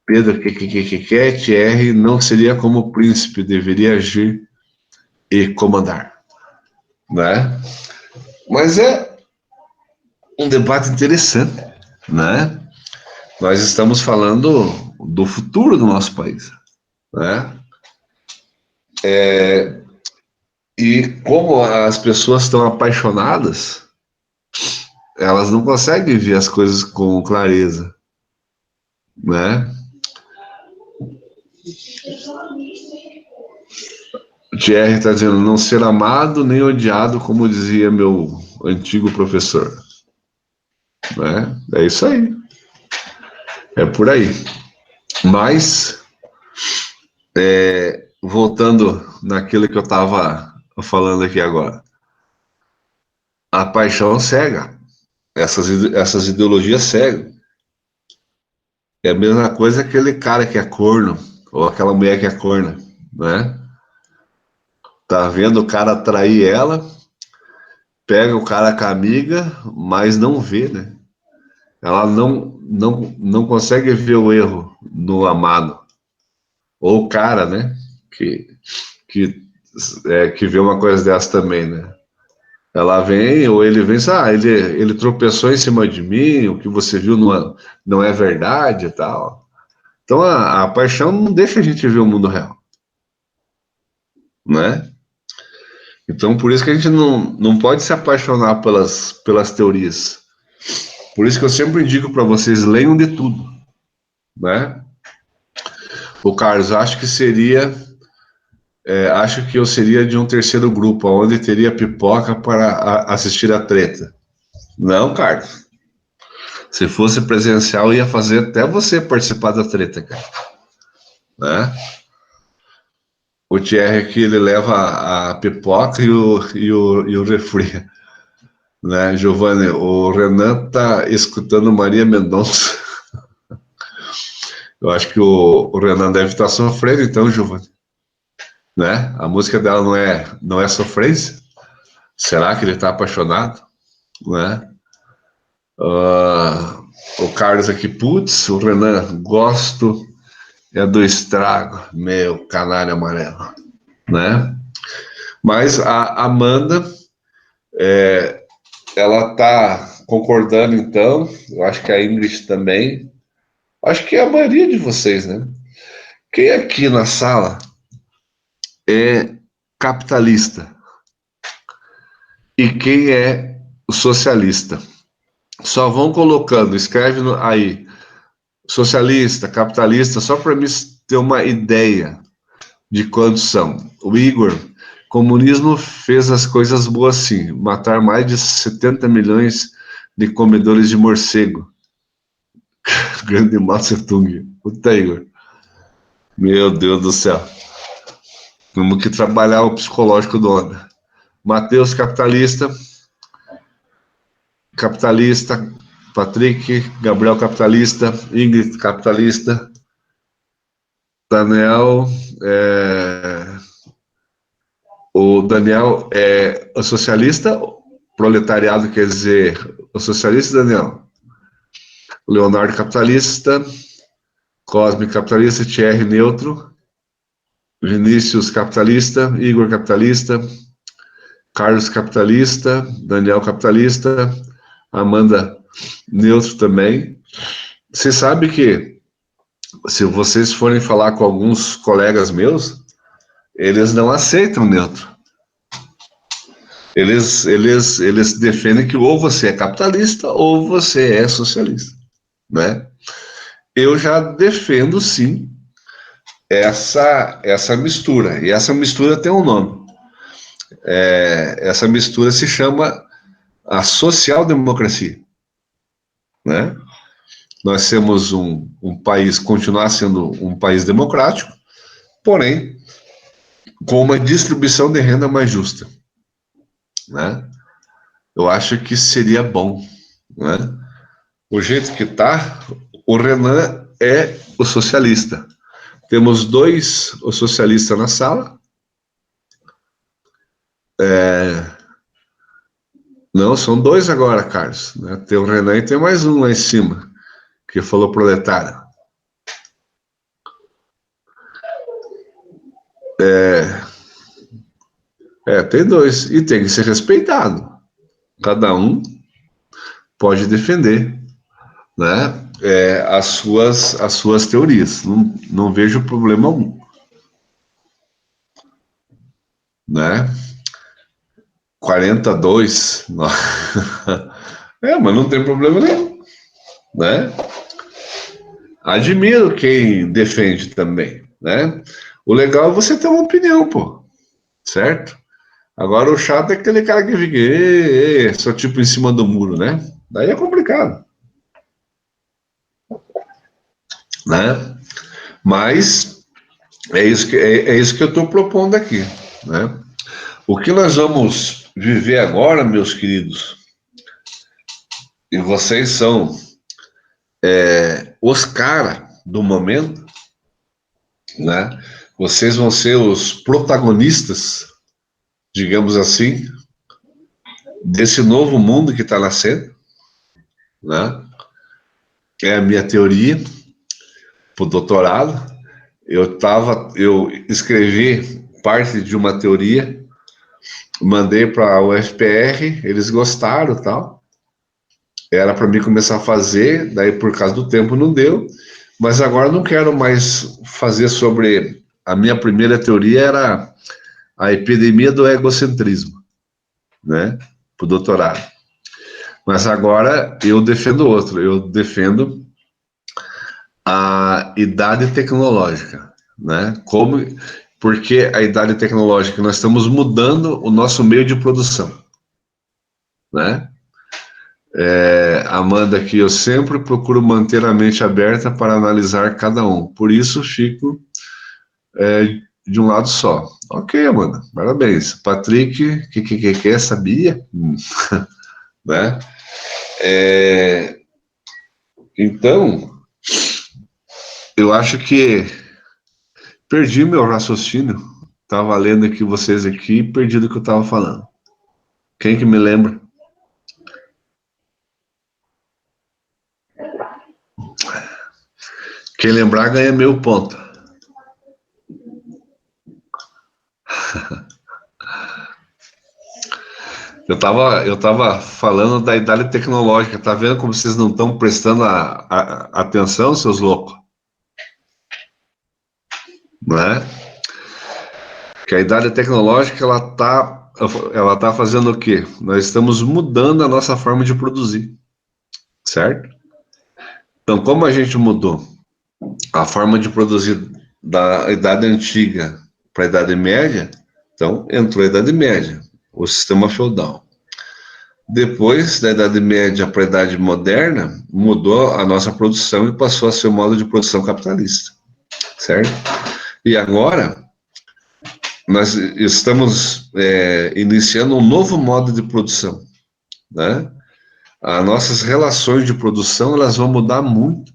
Pedro, Thierry não seria como príncipe, deveria agir e comandar, né? Mas é um debate interessante, né? Nós estamos falando do futuro do nosso país, né? E como as pessoas estão apaixonadas, elas não conseguem ver as coisas com clareza, né? O Thierry está dizendo, não ser amado nem odiado, como dizia meu antigo professor. Né? É isso aí. É por aí. Mas, voltando naquilo que eu estava falando aqui agora, a paixão cega. Essas ideologias cegam. É a mesma coisa aquele cara que é corno, ou aquela mulher que é corna, né? Tá vendo o cara trair ela, pega o cara com a amiga, mas não vê, né? Ela não consegue ver o erro no amado. Ou o cara, né? Que vê uma coisa dessa também, né? Ela vem, ou ele vem, ele tropeçou em cima de mim, o que você viu não é verdade e tal. Então a paixão não deixa a gente ver o mundo real, né? Então por isso que a gente não pode se apaixonar pelas teorias. Por isso que eu sempre digo para vocês, leiam de tudo, né? O Carlos, acho que eu seria de um terceiro grupo, onde teria pipoca para assistir a treta. Não, Carlos. Se fosse presencial, ia fazer até você participar da treta, cara. Né? O Thierry aqui, ele leva a pipoca e o refri. Né, Giovanni? O Renan tá escutando Maria Mendonça. Eu acho que o Renan deve estar sofrendo, então, Giovanni. Né? A música dela não é sofrência? Será que ele está apaixonado? Né? O Carlos aqui, putz, o Renan, gosto é do estrago, meu canário amarelo, né? Mas a Amanda, ela tá concordando, então, eu acho que a Ingrid também, acho que é a maioria de vocês, né? Quem aqui na sala é capitalista e quem é socialista? Só vão colocando, escreve aí, socialista, capitalista, só para mim ter uma ideia de quantos são. O Igor, comunismo fez as coisas boas sim, matar mais de 70 milhões de comedores de morcego. Grande Mao Tse Tung. Puta, Igor. Meu Deus do céu. Temos que trabalhar o psicológico do homem. Matheus, capitalista. Capitalista. Patrick, Gabriel, capitalista. Ingrid, capitalista. Daniel, o Daniel é o socialista, proletariado quer dizer o socialista, Daniel. Leonardo, capitalista. Cosme, capitalista. Thierry, neutro. Vinícius, capitalista. Igor, capitalista. Carlos, capitalista. Daniel, capitalista. Amanda, neutro também. Você sabe que se vocês forem falar com alguns colegas meus, eles não aceitam neutro. Eles defendem que ou você é capitalista ou você é socialista, né? Eu já defendo, sim, essa mistura. E essa mistura tem um nome. Essa mistura se chama a social-democracia, né? Nós temos um país, continuar sendo um país democrático, porém, com uma distribuição de renda mais justa, né? Eu acho que seria bom, né? O jeito que está, o Renan é o socialista. Temos dois o socialista na sala. Não, são dois agora, Carlos, né? Tem o Renan e tem mais um lá em cima, que falou proletário. Tem dois. E tem que ser respeitado. Cada um pode defender, né? As suas teorias. Não vejo problema algum, né? 42. Mas não tem problema nenhum, né? Admiro quem defende também, né? O legal é você ter uma opinião, pô, certo? Agora o chato é aquele cara que fica, só tipo em cima do muro, né? Daí é complicado, né? Mas é isso que eu estou propondo aqui, né? O que nós vamos viver agora, meus queridos, e vocês são os caras do momento, né? Vocês vão ser os protagonistas, digamos assim, desse novo mundo que está nascendo, né? É a minha teoria para o doutorado. Eu escrevi parte de uma teoria, mandei para a UFPR, eles gostaram, tal. Era para mim começar a fazer, daí por causa do tempo não deu, mas agora não quero mais fazer sobre... A minha primeira teoria era a epidemia do egocentrismo, né, para o doutorado. Mas agora eu defendo outro, eu defendo a idade tecnológica, né, porque a idade tecnológica, nós estamos mudando o nosso meio de produção, né. Amanda aqui, eu sempre procuro manter a mente aberta para analisar cada um, por isso fico de um lado só. Ok, Amanda, parabéns. Patrick, que sabia? Né? Então, eu acho que perdi meu raciocínio. Estava lendo aqui vocês aqui, perdi do que eu estava falando. Quem que me lembra? Quem lembrar ganha meio ponto. Eu tava falando da idade tecnológica, tá vendo como vocês não estão prestando atenção, seus loucos? Né? Que a idade tecnológica, ela tá fazendo o quê? Nós estamos mudando a nossa forma de produzir, certo? Então, como a gente mudou a forma de produzir da idade antiga para a idade média, então entrou a idade média, o sistema feudal. Depois da Idade Média para a Idade Moderna, mudou a nossa produção e passou a ser o modo de produção capitalista, certo? E agora, nós estamos iniciando um novo modo de produção, né? As nossas relações de produção, elas vão mudar muito,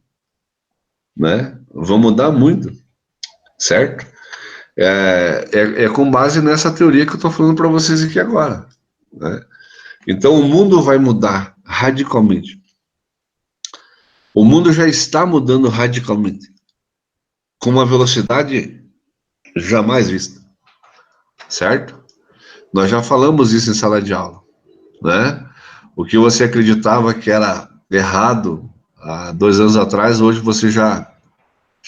né? Vão mudar muito, certo? É com base nessa teoria que eu estou falando para vocês aqui agora, né? Então, o mundo vai mudar radicalmente. O mundo já está mudando radicalmente, com uma velocidade jamais vista, certo? Nós já falamos isso em sala de aula, né? O que você acreditava que era errado há 2 anos atrás, hoje você já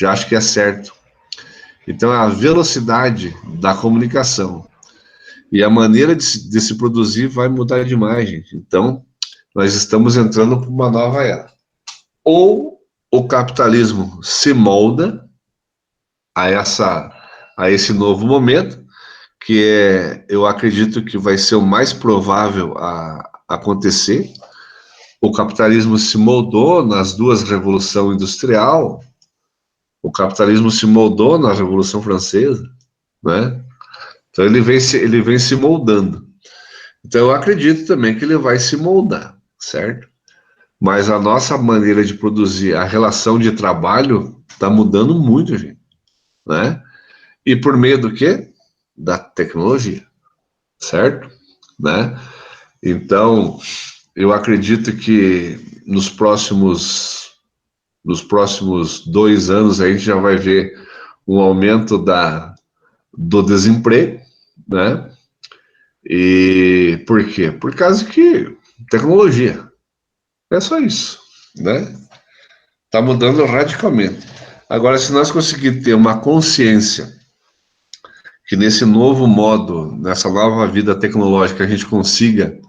acha que é certo. Então, a velocidade da comunicação e a maneira de se produzir vai mudar demais, gente. Então, nós estamos entrando para uma nova era. Ou o capitalismo se molda a esse novo momento, que eu acredito que vai ser o mais provável a acontecer. O capitalismo se moldou nas duas revoluções industrial, o capitalismo se moldou na Revolução Francesa, né? Então ele vem se moldando. Então eu acredito também que ele vai se moldar, certo? Mas a nossa maneira de produzir, a relação de trabalho está mudando muito, gente, né? E por meio do quê? Da tecnologia, certo? Né? Então, eu acredito que nos próximos 2 anos a gente já vai ver um aumento do desemprego, né? E por quê? Por causa que tecnologia. É só isso, né? Está mudando radicalmente. Agora, se nós conseguirmos ter uma consciência que nesse novo modo, nessa nova vida tecnológica, a gente consiga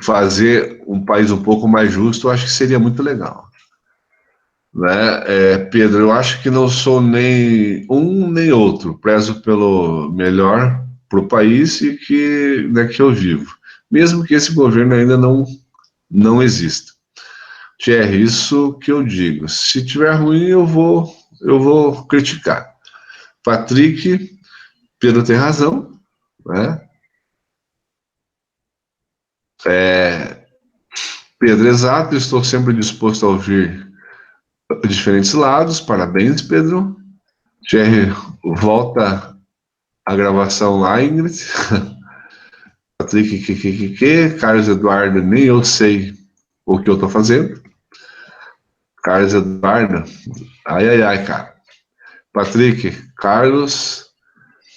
fazer um país um pouco mais justo, eu acho que seria muito legal. Né? Pedro, eu acho que não sou nem um nem outro, prezo pelo melhor para o país e que eu vivo, mesmo que esse governo ainda não exista. Thierry, isso que eu digo. Se tiver ruim, eu vou criticar. Patrick, Pedro tem razão, né? Pedro, exato, estou sempre disposto a ouvir diferentes lados. Parabéns, Pedro. Thierry, volta a gravação lá, Ingrid. Patrick, Carlos Eduardo, nem eu sei o que eu estou fazendo. Carlos Eduardo, ai, cara. Patrick, Carlos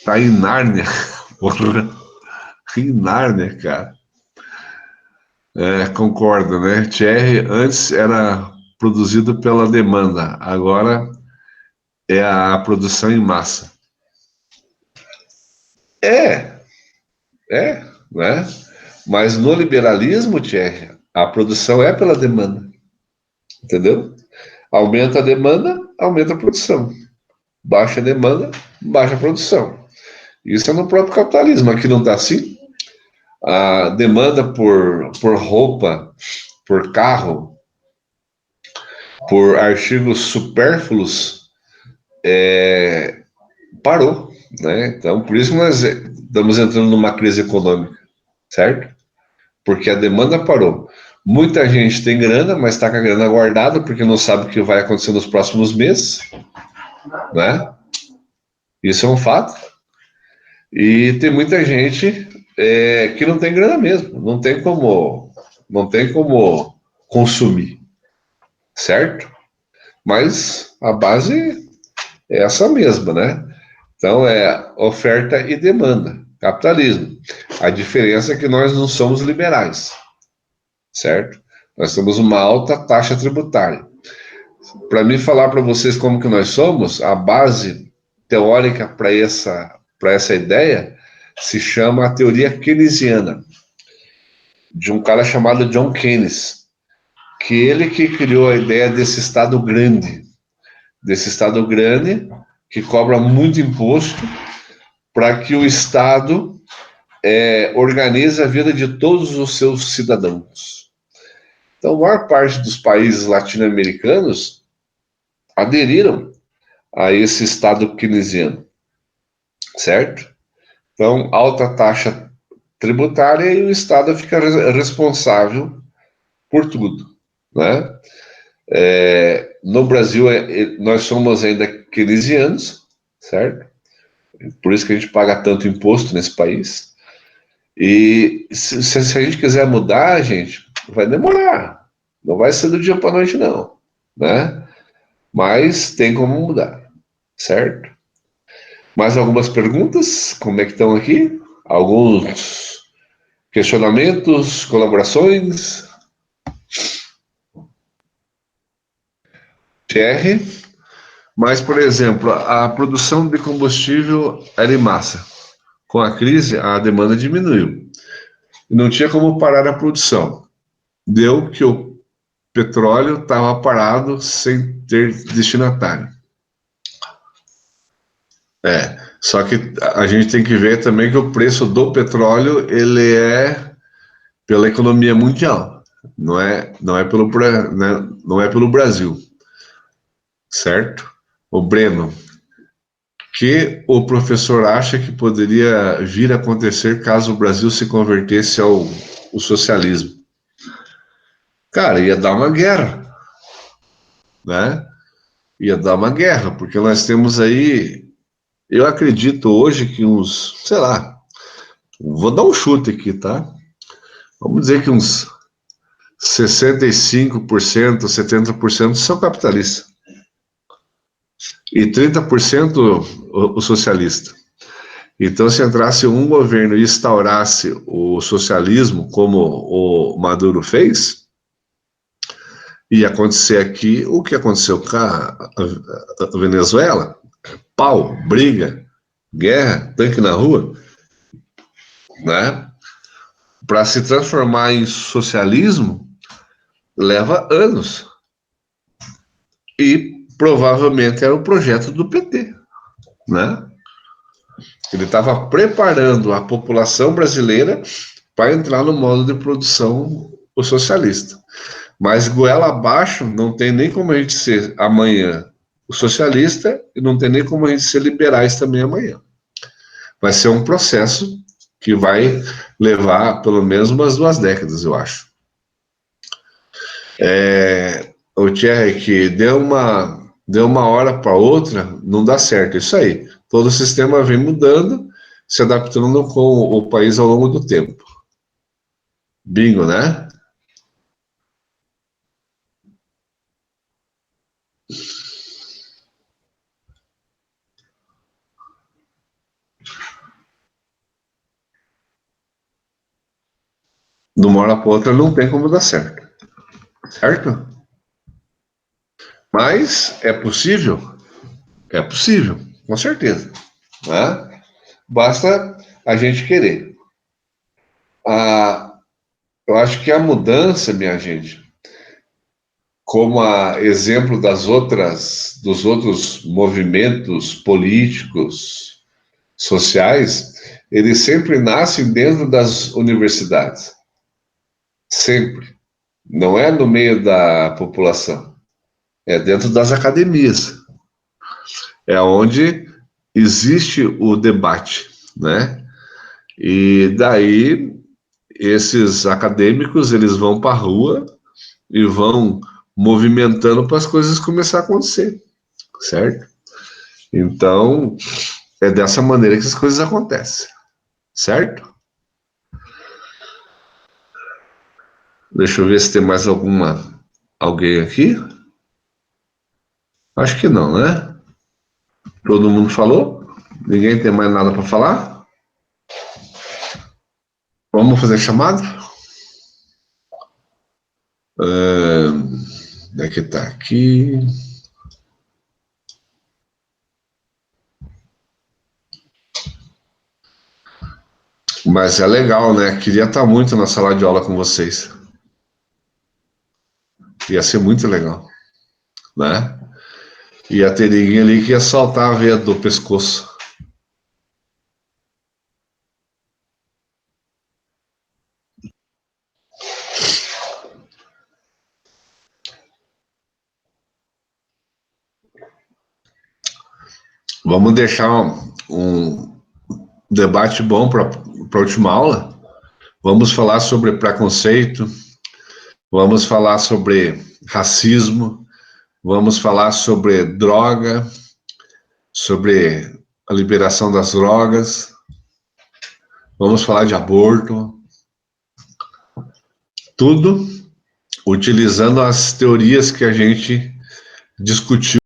tá em Nárnia. Porra, em Nárnia, cara. Concordo, né? Thierry antes era produzido pela demanda, agora é a produção em massa. Né? Mas no liberalismo, Thierry, a produção é pela demanda, entendeu? Aumenta a demanda, aumenta a produção. Baixa a demanda, baixa a produção. Isso é no próprio capitalismo, aqui não está assim. A demanda por roupa, por carro, por artigos supérfluos, parou, né? Então, por isso que nós estamos entrando numa crise econômica, certo? Porque a demanda parou. Muita gente tem grana, mas está com a grana guardada, porque não sabe o que vai acontecer nos próximos meses, né? Isso é um fato. E tem muita gente que não tem grana mesmo, não tem como consumir, certo? mas a base é essa mesma, né? Então, é oferta e demanda, capitalismo. A diferença é que nós não somos liberais, certo? Nós temos uma alta taxa tributária. Para mim falar para vocês como que nós somos, a base teórica para essa ideia se chama a teoria keynesiana, de um cara chamado John Keynes, que ele que criou a ideia desse Estado grande que cobra muito imposto para que o Estado organize a vida de todos os seus cidadãos. Então, a maior parte dos países latino-americanos aderiram a esse Estado keynesiano, certo? Então, alta taxa tributária e o Estado fica responsável por tudo, né? No Brasil, nós somos ainda keynesianos, certo? Por isso que a gente paga tanto imposto nesse país. E se a gente quiser mudar, gente, vai demorar. Não vai ser do dia para a noite, não, né? Mas tem como mudar, certo? Mais algumas perguntas? Como é que estão aqui? Alguns questionamentos, colaborações? TR. Mas, por exemplo, a produção de combustível era em massa. Com a crise, a demanda diminuiu. E não tinha como parar a produção. Deu que o petróleo estava parado sem ter destinatário. Só que a gente tem que ver também que o preço do petróleo ele é pela economia mundial, não é pelo Brasil, certo? O Breno, que o professor acha que poderia vir a acontecer caso o Brasil se convertesse ao socialismo? Cara, ia dar uma guerra, né? Ia dar uma guerra, porque nós temos aí, eu acredito hoje que uns, sei lá, vou dar um chute aqui, tá? Vamos dizer que uns 65%, 70% são capitalistas. E 30% o socialista. Então, se entrasse um governo e instaurasse o socialismo, como o Maduro fez, ia acontecer aqui o que aconteceu com a Venezuela: pau, briga, guerra, tanque na rua, né? Para se transformar em socialismo, leva anos. E provavelmente era o projeto do PT, né? Ele estava preparando a população brasileira para entrar no modo de produção o socialista. Mas goela abaixo não tem nem como a gente ser amanhã o socialista e não tem nem como a gente ser liberais também amanhã. Vai ser um processo que vai levar pelo menos umas 2 décadas, eu acho. O Thierry, que deu uma hora para outra, não dá certo. Isso aí. Todo o sistema vem mudando, se adaptando com o país ao longo do tempo. Bingo, né? De uma hora para outra não tem como dar certo. Certo? Mas é possível? É possível, com certeza. Né? Basta a gente querer. Eu acho que a mudança, minha gente, como a exemplo dos outros movimentos políticos, sociais, eles sempre nascem dentro das universidades. Sempre. Não é no meio da população. É dentro das academias. É onde existe o debate, né? E daí esses acadêmicos eles vão para a rua e vão movimentando para as coisas começar a acontecer, certo? Então é dessa maneira que as coisas acontecem, certo? Deixa eu ver se tem mais alguém aqui. Acho que não, né? Todo mundo falou? Ninguém tem mais nada para falar? Vamos fazer chamada? Onde é que tá aqui? Mas é legal, né? Queria estar muito na sala de aula com vocês. Ia ser muito legal, né? Ia ter ninguém ali que ia soltar a veia do pescoço. Vamos deixar um debate bom para a última aula. Vamos falar sobre preconceito, vamos falar sobre racismo, vamos falar sobre droga, sobre a liberação das drogas, vamos falar de aborto, tudo utilizando as teorias que a gente discutiu